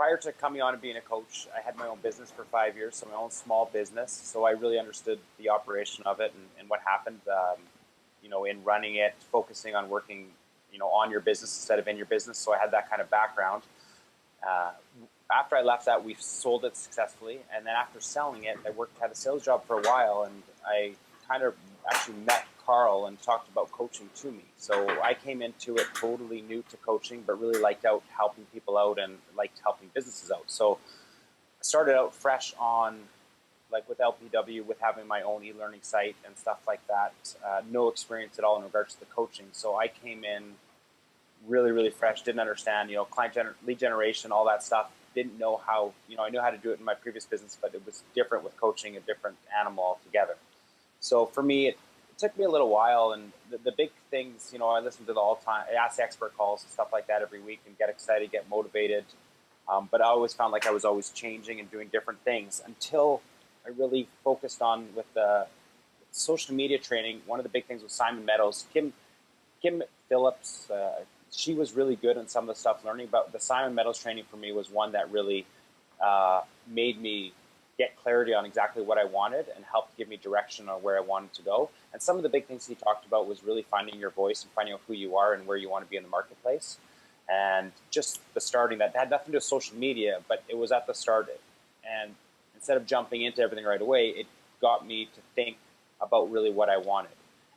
prior to coming on and being a coach, I had my own business for 5 years, so my own small business. So I really understood the operation of it and what happened, in running it, focusing on working, on your business instead of in your business. So I had that kind of background. After I left that, we sold it successfully. And then after selling it, had a sales job for a while, and I kind of actually met Carl and talked about coaching to me. So I came into it totally new to coaching, but really liked out helping people out and liked helping businesses out. So I started out fresh on, like with LPW, with having my own e-learning site and stuff like that. No experience at all in regards to the coaching. So I came in really, really fresh, didn't understand, lead generation, all that stuff. Didn't know how, I knew how to do it in my previous business, but it was different with coaching, a different animal altogether. So for me, it took me a little while, and the big things, I listen to all time. I ask expert calls and stuff like that every week and get excited, get motivated. But I always found like I was always changing and doing different things until I really focused on with the social media training. One of the big things was Simon Meadows, Kim Phillips. She was really good on some of the stuff learning, but the Simon Meadows training for me was one that really made me get clarity on exactly what I wanted and helped give me direction on where I wanted to go. And some of the big things he talked about was really finding your voice and finding out who you are and where you want to be in the marketplace. And just the starting that had nothing to do with social media, but it was at the start. And instead of jumping into everything right away, it got me to think about really what I wanted.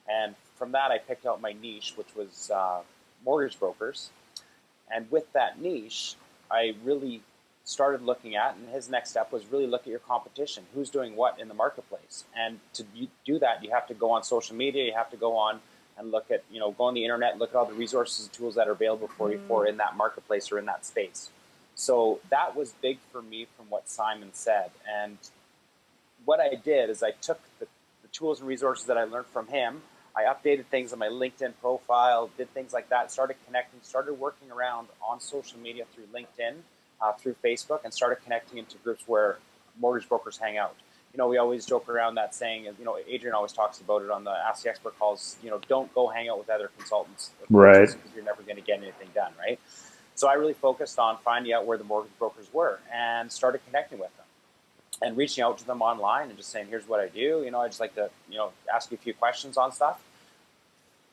And from that, I picked out my niche, which was mortgage brokers. And with that niche, I really started looking at, and his next step was really look at your competition. Who's doing what in the marketplace? And to do that, you have to go on social media. You have to go on and look at, go on the internet, look at all the resources and tools that are available for you for in that marketplace or in that space. So that was big for me from what Simon said. And what I did is I took the tools and resources that I learned from him. I updated things on my LinkedIn profile, did things like that, started connecting, started working around on social media through LinkedIn, through Facebook, and started connecting into groups where mortgage brokers hang out. We always joke around that saying, Adrian always talks about it on the Ask the Expert calls, don't go hang out with other consultants, right? Because you're never going to get anything done, right? So I really focused on finding out where the mortgage brokers were and started connecting with them and reaching out to them online and just saying, here's what I do. I just like to, ask you a few questions on stuff.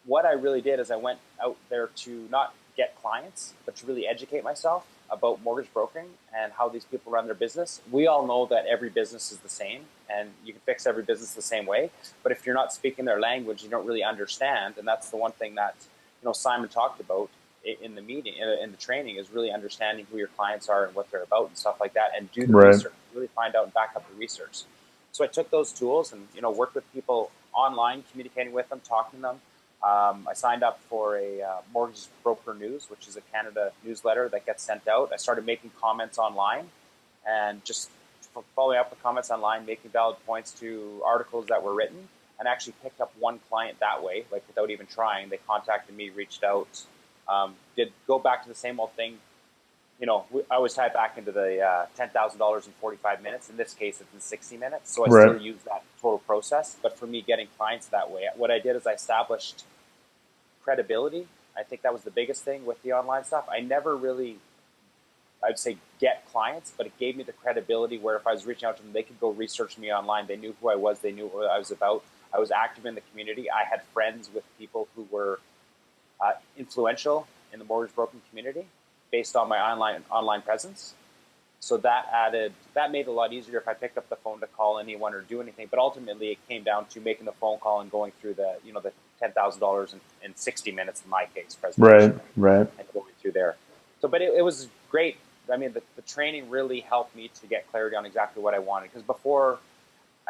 What I really did is I went out there to not get clients, but to really educate myself about mortgage brokering and how these people run their business. We all know that every business is the same and you can fix every business the same way. But if you're not speaking their language, you don't really understand. And that's the one thing that, Simon talked about in the meeting, in the training, is really understanding who your clients are and what they're about and stuff like that, and do the research, really find out and back up the research. So I took those tools and, worked with people online, communicating with them, talking to them. I signed up for a Mortgage Broker News, which is a Canada newsletter that gets sent out. I started making comments online and just following up with comments online, making valid points to articles that were written, and actually picked up one client that way, like without even trying. They contacted me, reached out, did go back to the same old thing. I always tie it back into the $10,000 in 45 minutes. In this case, it's in 60 minutes. So I still use that total process. But for me, getting clients that way, what I did is I established credibility. I think that was the biggest thing with the online stuff. I never really, I'd say, get clients, but it gave me the credibility where if I was reaching out to them, they could go research me online. They knew who I was. They knew what I was about. I was active in the community. I had friends with people who were influential in the mortgage broking community, based on my online presence. So that made it a lot easier if I picked up the phone to call anyone or do anything. But ultimately, it came down to making the phone call and going through the $10,000 in 60 minutes in my case presentation. Right. And going through there. So, but it was great. I mean, the training really helped me to get clarity on exactly what I wanted. Because before,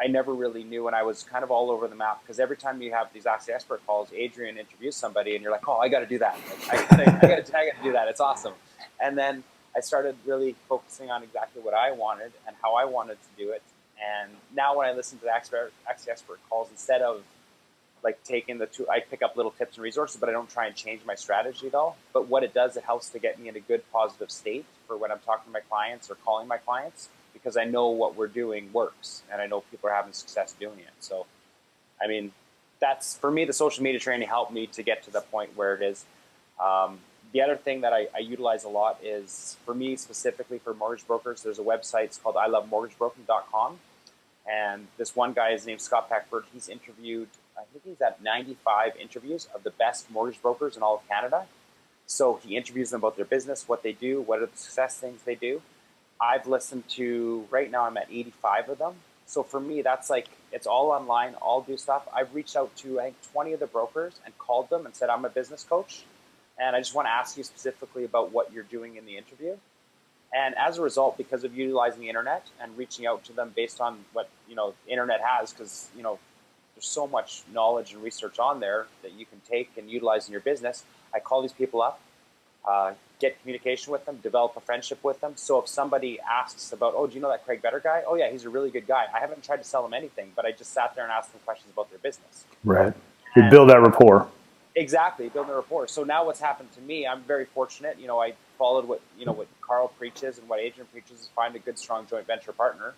I never really knew, and I was kind of all over the map. Because every time you have these Ask the Expert calls, Adrian interviews somebody, and you're like, oh, I got to do that. Like, I got to do that. It's awesome. And then I started really focusing on exactly what I wanted and how I wanted to do it. And now when I listen to the Ask the Expert calls, instead of like taking I pick up little tips and resources, but I don't try and change my strategy at all. But what it does, it helps to get me in a good positive state for when I'm talking to my clients or calling my clients, because I know what we're doing works and I know people are having success doing it. So, I mean, that's, for me, the social media training helped me to get to the point where it is. The other thing that I utilize a lot is, for me specifically for mortgage brokers, there's a website, it's called ilovemortgagebroking.com. And this one guy is named Scott Peckford. He's interviewed, I think he's at 95 interviews of the best mortgage brokers in all of Canada. So he interviews them about their business, what they do, what are the success things they do. I've listened to, right now I'm at 85 of them. So for me, that's like, it's all online, all do stuff. I've reached out to, I think, 20 of the brokers and called them and said, I'm a business coach. And I just want to ask you specifically about what you're doing in the interview. And as a result, because of utilizing the internet and reaching out to them based on what, the internet has, because, there's so much knowledge and research on there that you can take and utilize in your business. I call these people up, get communication with them, develop a friendship with them. So if somebody asks about, oh, do you know that Craig Better guy? Oh yeah, he's a really good guy. I haven't tried to sell them anything, but I just sat there and asked them questions about their business. Right. You build that rapport. Exactly, building a rapport. So now what's happened to me, I'm very fortunate. I followed what Carl preaches and what Adrian preaches, is find a good, strong joint venture partner.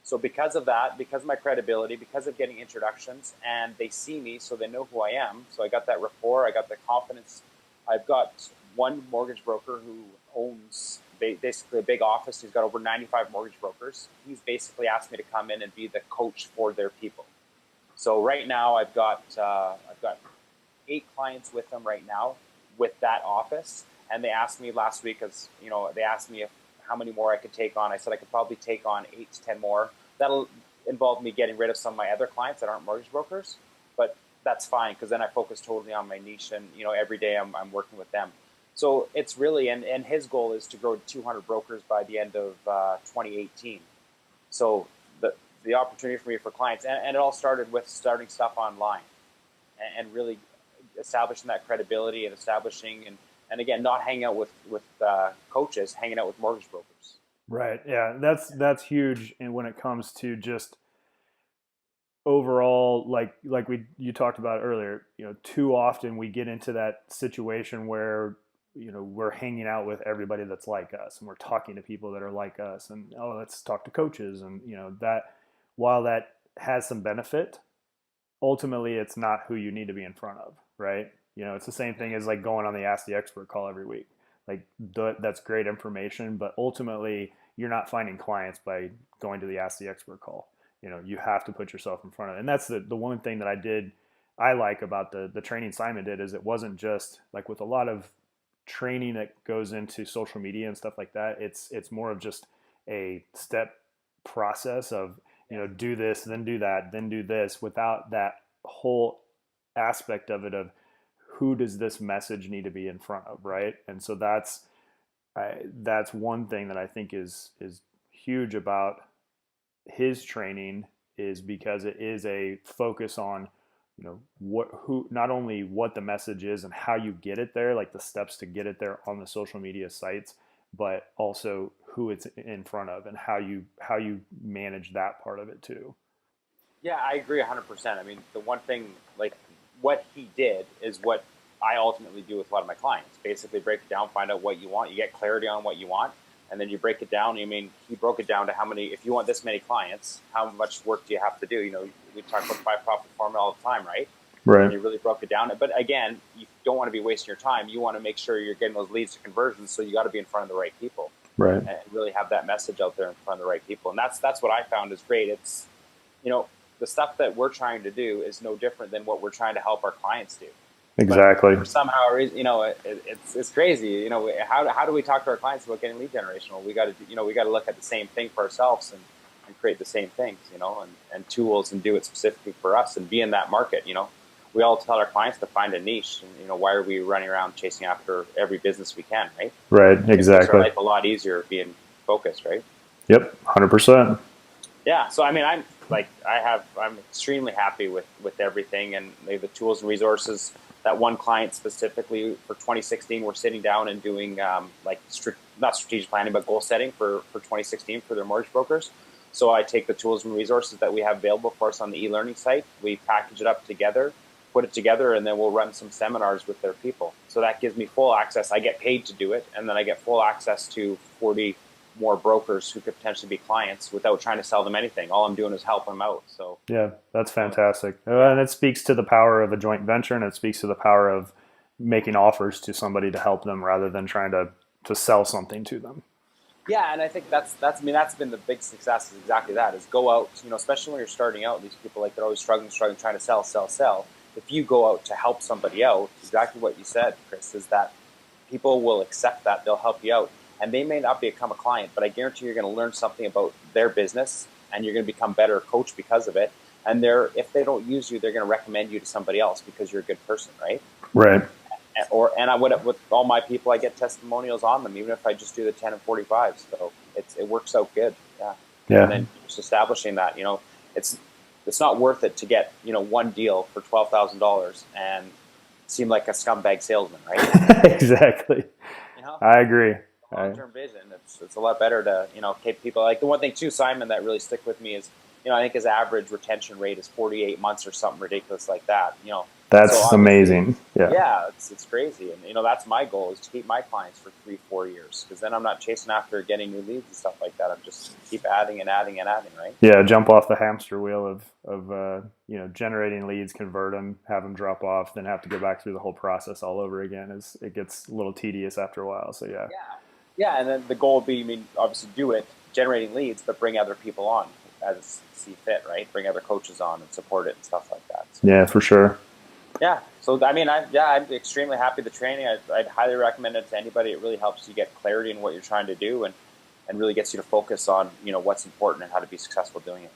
So because of that, because of my credibility, because of getting introductions, and they see me, so they know who I am. So I got that rapport, I got the confidence. I've got one mortgage broker who owns basically a big office. He's got over 95 mortgage brokers. He's basically asked me to come in and be the coach for their people. So right now I've got 8 clients with them right now with that office. And they asked me last week, they asked me how many more I could take on. I said I could probably take on 8 to 10 more. That'll involve me getting rid of some of my other clients that aren't mortgage brokers, but that's fine, because then I focus totally on my niche, and every day I'm working with them. So it's really, and his goal is to grow to 200 brokers by the end of 2018. So the opportunity for me for clients, and it all started with starting stuff online and really establishing that credibility and establishing and again, not hanging out with coaches, hanging out with mortgage brokers. Right. Yeah. That's huge. And when it comes to just overall, like you talked about earlier, too often we get into that situation where, we're hanging out with everybody that's like us, and we're talking to people that are like us, and, oh, let's talk to coaches. And, that, while that has some benefit, ultimately it's not who you need to be in front of. Right. It's the same thing as like going on the Ask the Expert call every week. Like that's great information, but ultimately you're not finding clients by going to the Ask the Expert call. You have to put yourself in front of it. And that's the one thing that I like about the training Simon did, is it wasn't just like with a lot of training that goes into social media and stuff like that. It's more of just a step process of, do this, then do that, then do this, without that whole aspect of it of who does this message need to be in front of, right? And so that's one thing that I think is huge about his training, is because it is a focus on, not only what the message is and how you get it there, like the steps to get it there on the social media sites, but also who it's in front of and how you manage that part of it too. Yeah, I agree 100%. I mean, the one thing, like what he did is what I ultimately do with a lot of my clients. Basically break it down, find out what you want, you get clarity on what you want, and then you break it down. I mean, he broke it down to how many, if you want this many clients, how much work do you have to do? We talk about 5 profit formula all the time, right? Right. And you really broke it down. But again, you don't want to be wasting your time. You want to make sure you're getting those leads to conversions, so you got to be in front of the right people. Right. And really have that message out there in front of the right people. And that's what I found is great. It's, the stuff that we're trying to do is no different than what we're trying to help our clients do. Exactly. But for somehow, it's crazy. How do we talk to our clients about getting lead generation? Well, we got to look at the same thing for ourselves and create the same things, and tools, and do it specifically for us and be in that market. We all tell our clients to find a niche, and why are we running around chasing after every business we can, right? Right. Exactly. It makes our life a lot easier being focused, right? Yep. 100%. Yeah. So I mean, I'm extremely happy with everything, and the tools and resources. That one client specifically for 2016, we're sitting down and doing not strategic planning, but goal setting for 2016 for their mortgage brokers. So I take the tools and resources that we have available for us on the e-learning site. We package it up together, put it together, and then we'll run some seminars with their people. So that gives me full access. I get paid to do it, and then I get full access to 40 more brokers who could potentially be clients without trying to sell them anything. All I'm doing is helping them out. So yeah, that's fantastic. And it speaks to the power of a joint venture, and it speaks to the power of, making offers to somebody to help them rather than trying to sell something to them. Yeah, and I think I mean that's been the big success is exactly that is go out, especially when you're starting out, these people like they're always struggling, trying to sell. If you go out to help somebody out, exactly what you said, Chris, is that people will accept that, they'll help you out. And they may not become a client, but I guarantee you're going to learn something about their business and you're going to become better coach because of it. And if they don't use you, they're going to recommend you to somebody else because you're a good person, right? Right. And I would, with all my people, I get testimonials on them, even if I just do the 10 and 45s. So it works out good. Yeah. Yeah. And then just establishing that, it's not worth it to get, one deal for $12,000 and seem like a scumbag salesman, right? Exactly. I agree. Long-term vision. It's a lot better to, keep people like the one thing too, Simon, that really stick with me is, I think his average retention rate is 48 months or something ridiculous like that, That's so amazing. Yeah, it's crazy. And, that's my goal is to keep my clients for 3-4 years because then I'm not chasing after getting new leads and stuff like that. I'm just keep adding and adding and adding, right? Yeah, jump off the hamster wheel of generating leads, convert them, have them drop off, then have to go back through the whole process all over again. It gets a little tedious after a while. So yeah. Yeah, and then the goal would be, obviously do it, generating leads, but bring other people on as see fit, right? Bring other coaches on and support it and stuff like that. So, yeah, for sure. Yeah. So, I'm extremely happy with the training. I'd highly recommend it to anybody. It really helps you get clarity in what you're trying to do and really gets you to focus on, what's important and how to be successful doing it.